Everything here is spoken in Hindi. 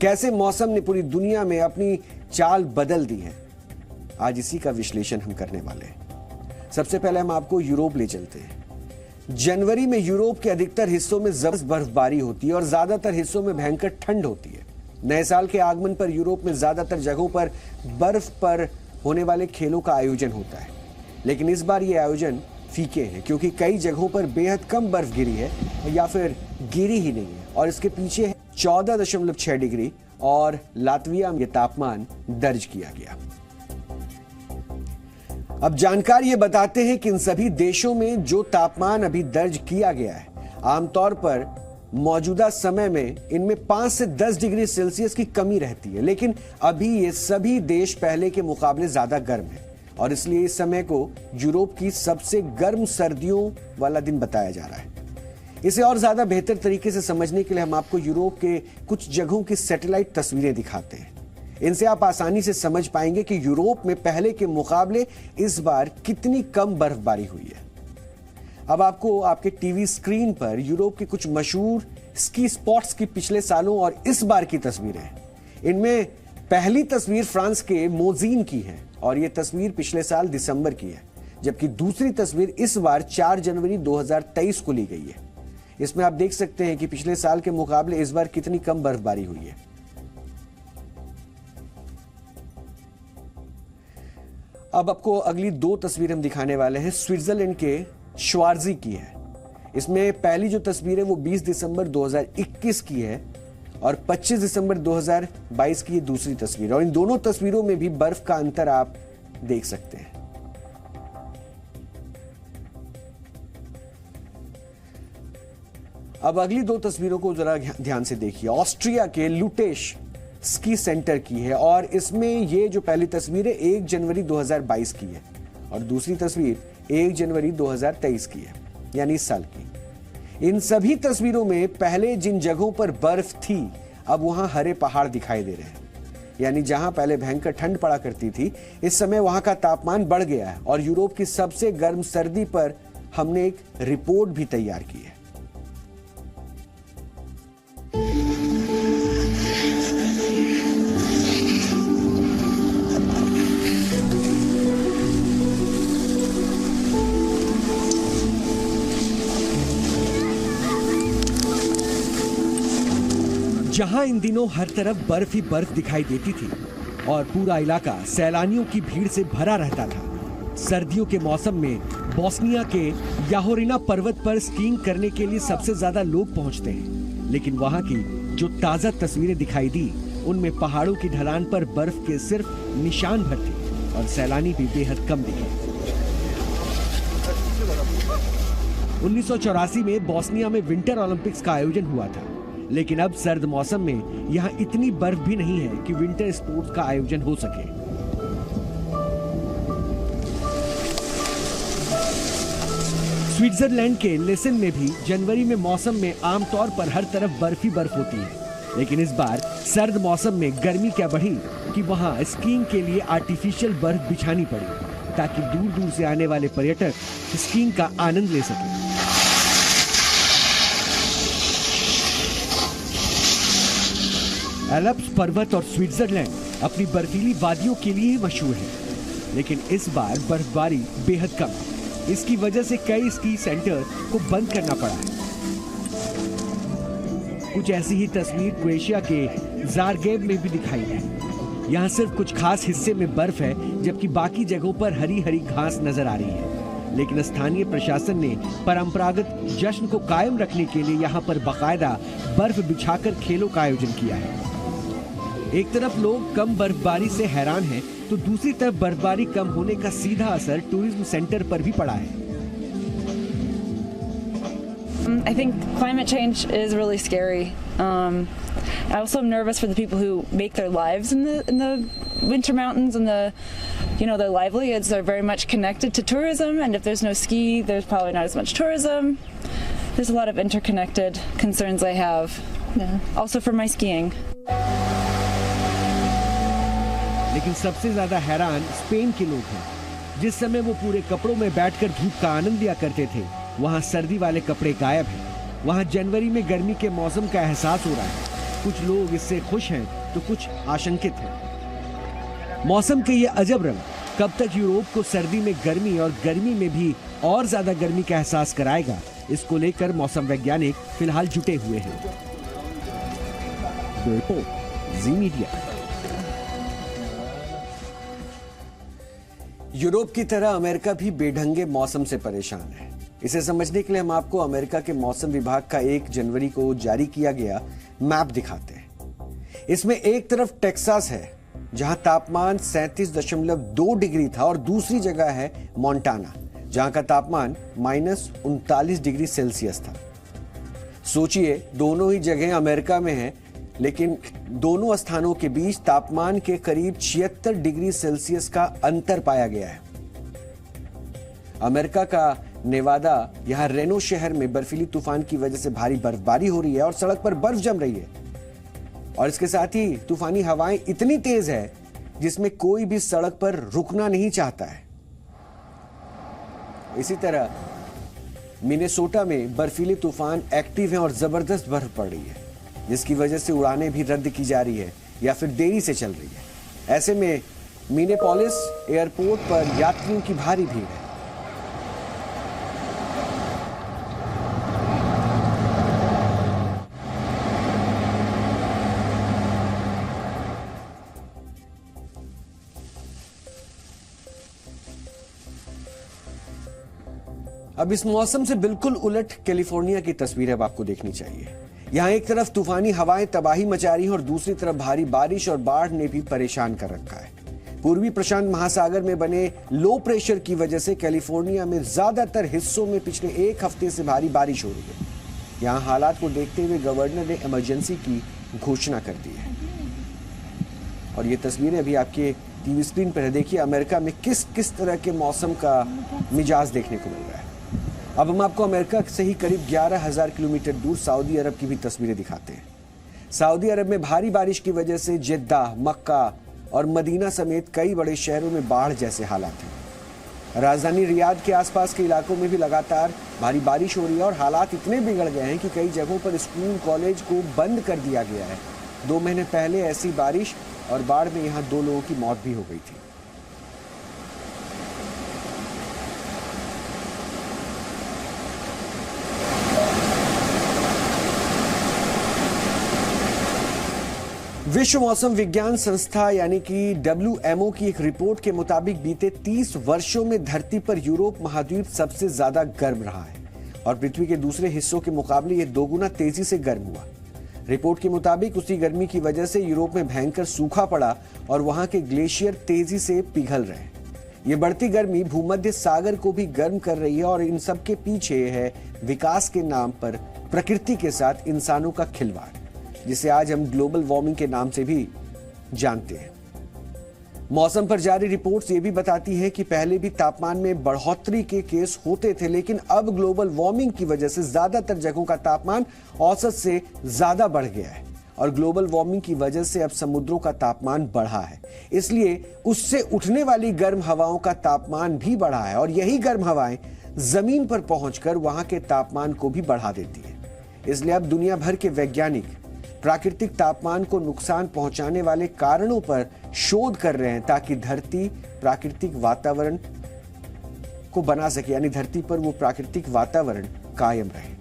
कैसे मौसम ने पूरी दुनिया में अपनी चाल बदल दी है, आज इसी का विश्लेषण हम करने वाले हैं। सबसे पहले हम आपको यूरोप ले चलते हैं। जनवरी में यूरोप के अधिकतर हिस्सों में जबरदस्त बर्फबारी होती है और ज्यादातर हिस्सों में भयंकर ठंड होती है। नए साल के आगमन पर यूरोप में ज्यादातर जगहों पर बर्फ पर होने वाले खेलों का आयोजन होता है, लेकिन इस बार ये आयोजन फीके हैं क्योंकि कई जगहों पर बेहद कम बर्फ गिरी है या फिर गिरी ही नहीं है, और इसके पीछे है 14.6 डिग्री और लातविया में तापमान दर्ज किया गया। अब जानकार ये बताते हैं कि इन सभी देशों में जो तापमान अभी दर्ज किया गया है, आमतौर पर मौजूदा समय में इनमें 5 से 10 डिग्री सेल्सियस की कमी रहती है, लेकिन अभी ये सभी देश पहले के मुकाबले ज्यादा गर्म है और इसलिए इस समय को यूरोप की सबसे गर्म सर्दियों वाला दिन बताया जा रहा है। इसे और ज्यादा बेहतर तरीके से समझने के लिए हम आपको यूरोप के कुछ जगहों की सैटेलाइट तस्वीरें दिखाते हैं। इनसे आप आसानी से समझ पाएंगे कि यूरोप में पहले के मुकाबले इस बार कितनी कम बर्फबारी हुई है। अब आपको आपके टीवी स्क्रीन पर यूरोप के कुछ मशहूर स्की स्पॉट्स की पिछले सालों और इस बार की तस्वीरें हैं। इनमें पहली तस्वीर फ्रांस के मोजीन की है और यह तस्वीर पिछले साल दिसंबर की है, जबकि दूसरी तस्वीर इस बार 4 जनवरी 2023 को ली गई है। इसमें आप देख सकते हैं कि पिछले साल के मुकाबले इस बार कितनी कम बर्फबारी हुई है। अब आपको अगली 2 तस्वीरें हम दिखाने वाले हैं। स्विट्जरलैंड के श्वार्जी की है। इसमें पहली जो तस्वीर है वो 20 दिसंबर 2021 की है और 25 दिसंबर 2022 की ये दूसरी तस्वीर, और इन दोनों तस्वीरों में भी बर्फ का अंतर आप देख सकते हैं। अब अगली 2 तस्वीरों को जरा ध्यान से देखिए। ऑस्ट्रिया के लुटेश स्की सेंटर की है और इसमें ये जो पहली तस्वीर है 1 जनवरी 2022 की है और दूसरी तस्वीर 1 जनवरी 2023 की है, यानी इस साल की। इन सभी तस्वीरों में पहले जिन जगहों पर बर्फ थी अब वहां हरे पहाड़ दिखाई दे रहे हैं, यानी जहां पहले भयंकर ठंड पड़ा करती थी इस समय वहां का तापमान बढ़ गया है और यूरोप की सबसे गर्म सर्दी पर हमने एक रिपोर्ट भी तैयार की है। जहां इन दिनों हर तरफ बर्फ ही बर्फ दिखाई देती थी और पूरा इलाका सैलानियों की भीड़ से भरा रहता था, सर्दियों के मौसम में बोस्निया के याहोरिना पर्वत पर स्कीइंग करने के लिए सबसे ज्यादा लोग पहुंचते हैं, लेकिन वहां की जो ताजा तस्वीरें दिखाई दी उनमें पहाड़ों की ढलान पर बर्फ के सिर्फ निशान भर थे और सैलानी भी बेहद कम दिखे। 1984 में बोस्निया में विंटर ओलंपिक्स का आयोजन हुआ था, लेकिन अब सर्द मौसम में यहाँ इतनी बर्फ भी नहीं है कि विंटर स्पोर्ट्स का आयोजन हो सके। स्विट्जरलैंड के लेसेन में भी जनवरी में मौसम में आमतौर पर हर तरफ बर्फ ही बर्फ होती है, लेकिन इस बार सर्द मौसम में गर्मी क्या बढ़ी कि वहाँ स्कीइंग के लिए आर्टिफिशियल बर्फ बिछानी पड़ी ताकि दूर दूर से आने वाले पर्यटक स्कीइंग का आनंद ले सकें। एल्प्स पर्वत और स्विट्जरलैंड अपनी बर्फीली वादियों के लिए ही मशहूर है, लेकिन इस बार बर्फबारी बेहद कम है। इसकी वजह से कई स्की सेंटर को बंद करना पड़ा है। कुछ ऐसी ही तस्वीर क्रोएशिया के ज़ाग्रेब में भी दिखाई है। यहाँ सिर्फ कुछ खास हिस्से में बर्फ है, जबकि बाकी जगहों पर हरी हरी घास नजर आ रही है, लेकिन स्थानीय प्रशासन ने परंपरागत जश्न को कायम रखने के लिए यहाँ पर बाकायदा बर्फ बिछाकर खेलों का आयोजन किया है। एक तरफ लोग कम बर्फबारी से हैरान हैं, तो दूसरी तरफ बर्फबारी कम होने का सीधा असर टूरिज्म सेंटर पर भी पड़ा है। I think climate change is really scary. I also am nervous for the people who make their lives in the winter mountains, and their livelihoods are very much connected to tourism. And if there's no ski, there's probably not as much tourism. There's a lot of interconnected concerns I have. Yeah. Also for my skiing. लेकिन सबसे ज्यादा हैरान स्पेन के लोग हैं। जिस समय वो पूरे कपड़ों में बैठकर धूप का आनंद लिया करते थे, वहाँ सर्दी वाले कपड़े गायब हैं। वहाँ जनवरी में गर्मी के मौसम का एहसास हो रहा है। कुछ लोग इससे खुश हैं तो कुछ आशंकित हैं। मौसम के ये अजब रंग कब तक यूरोप को सर्दी में गर्मी और गर्मी में भी और ज्यादा गर्मी का एहसास कराएगा, इसको लेकर मौसम वैज्ञानिक फिलहाल जुटे हुए हैं। जी मीडिया। यूरोप की तरह अमेरिका भी बेढंगे मौसम से परेशान है। इसे समझने के लिए हम आपको अमेरिका के मौसम विभाग का 1 जनवरी को जारी किया गया मैप दिखाते हैं। इसमें एक तरफ टेक्सास है जहां तापमान 37.2 डिग्री था और दूसरी जगह है मोंटाना जहां का तापमान -39 डिग्री सेल्सियस था। सोचिए, दोनों ही जगह अमेरिका में हैं, लेकिन दोनों स्थानों के बीच तापमान के करीब 76 डिग्री सेल्सियस का अंतर पाया गया है। अमेरिका का नेवादा, यहां रेनो शहर में बर्फीली तूफान की वजह से भारी बर्फबारी हो रही है और सड़क पर बर्फ जम रही है। और इसके साथ ही तूफानी हवाएं इतनी तेज है जिसमें कोई भी सड़क पर रुकना नहीं चाहता है। इसी तरह मिनेसोटा में बर्फीले तूफान एक्टिव हैं और जबरदस्त बर्फ पड़ रही है, जिसकी वजह से उड़ानें भी रद्द की जा रही है या फिर देरी से चल रही है। ऐसे में मिनेपोलिस एयरपोर्ट पर यात्रियों की भारी भीड़ है। अब इस मौसम से बिल्कुल उलट कैलिफोर्निया की तस्वीर अब आपको देखनी चाहिए। यहां एक तरफ तूफानी हवाएं तबाही मचा रही हैं और दूसरी तरफ भारी बारिश और बाढ़ ने भी परेशान कर रखा है। पूर्वी प्रशांत महासागर में बने लो प्रेशर की वजह से कैलिफोर्निया में ज्यादातर हिस्सों में पिछले 1 हफ्ते से भारी बारिश हो रही है। यहां हालात को देखते हुए गवर्नर ने इमरजेंसी की घोषणा कर दी है। और ये तस्वीरें अभी आपके टीवी स्क्रीन पर है। देखिए अमेरिका में किस किस तरह के मौसम का मिजाज देखने को मिल रहा है। अब हम आपको अमेरिका से ही करीब 11,000 किलोमीटर दूर सऊदी अरब की भी तस्वीरें दिखाते हैं। सऊदी अरब में भारी बारिश की वजह से जिद्दा, मक्का और मदीना समेत कई बड़े शहरों में बाढ़ जैसे हालात हैं। राजधानी रियाद के आसपास के इलाकों में भी लगातार भारी बारिश हो रही है और हालात इतने बिगड़ गए हैं कि कई जगहों पर स्कूल, कॉलेज को बंद कर दिया गया है। 2 महीने पहले ऐसी बारिश और बाढ़ में यहाँ 2 लोगों की मौत भी हो गई थी। विश्व मौसम विज्ञान संस्था यानी कि WMO की एक रिपोर्ट के मुताबिक बीते 30 वर्षों में धरती पर यूरोप महाद्वीप सबसे ज्यादा गर्म रहा है और पृथ्वी के दूसरे हिस्सों के मुकाबले यह 2 गुना तेजी से गर्म हुआ। रिपोर्ट के मुताबिक उसी गर्मी की वजह से यूरोप में भयंकर सूखा पड़ा और वहां के ग्लेशियर तेजी से पिघल रहे हैं। ये बढ़ती गर्मी भूमध्य सागर को भी गर्म कर रही है और इन सब के पीछे है विकास के नाम पर प्रकृति के साथ इंसानों का खिलवाड़, जिसे आज हम ग्लोबल वार्मिंग के नाम से भी जानते हैं। मौसम पर जारी रिपोर्ट्स ये भी बताती हैं कि पहले भी तापमान में बढ़ोतरी के केस होते थे, लेकिन अब ग्लोबल वार्मिंग की वजह से ज्यादातर जगहों का तापमान औसत से ज्यादा बढ़ गया है और ग्लोबल वार्मिंग की वजह से अब समुद्रों का तापमान बढ़ा है। इसलिए उससे उठने वाली गर्म हवाओं का तापमान भी बढ़ा है और यही गर्म हवाएं जमीन पर पहुंचकर वहां के तापमान को भी बढ़ा देती है। इसलिए अब दुनिया भर के वैज्ञानिक प्राकृतिक तापमान को नुकसान पहुंचाने वाले कारणों पर शोध कर रहे हैं ताकि धरती प्राकृतिक वातावरण को बना सके, यानी धरती पर वो प्राकृतिक वातावरण कायम रहे।